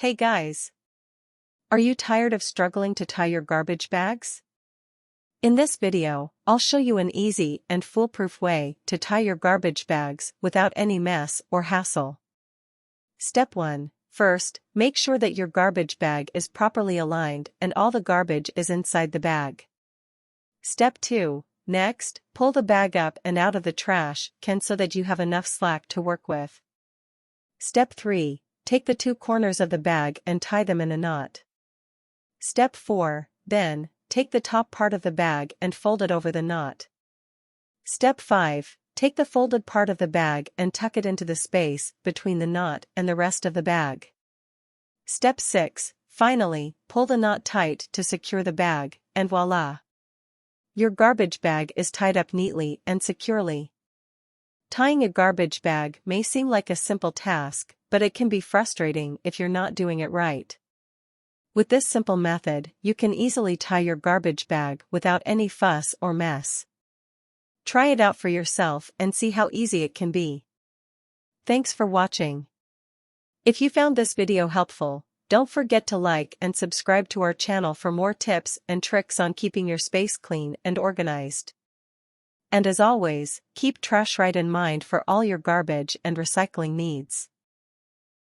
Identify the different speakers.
Speaker 1: Hey guys! Are you tired of struggling to tie your garbage bags? In this video, I'll show you an easy and foolproof way to tie your garbage bags without any mess or hassle. Step 1. First, make sure that your garbage bag is properly aligned and all the garbage is inside the bag. Step 2. Next, pull the bag up and out of the trash can so that you have enough slack to work with. Step 3. Take the two corners of the bag and tie them in a knot. Step 4. Then, take the top part of the bag and fold it over the knot. Step 5. Take the folded part of the bag and tuck it into the space between the knot and the rest of the bag. Step 6. Finally, pull the knot tight to secure the bag, and voila! Your garbage bag is tied up neatly and securely. Tying a garbage bag may seem like a simple task, but it can be frustrating if you're not doing it right. With this simple method, you can easily tie your garbage bag without any fuss or mess. Try it out for yourself and see how easy it can be. Thanks for watching. If you found this video helpful, don't forget to like and subscribe to our channel for more tips and tricks on keeping your space clean and organized. And as always, keep Trash Rite in mind for all your garbage and recycling needs.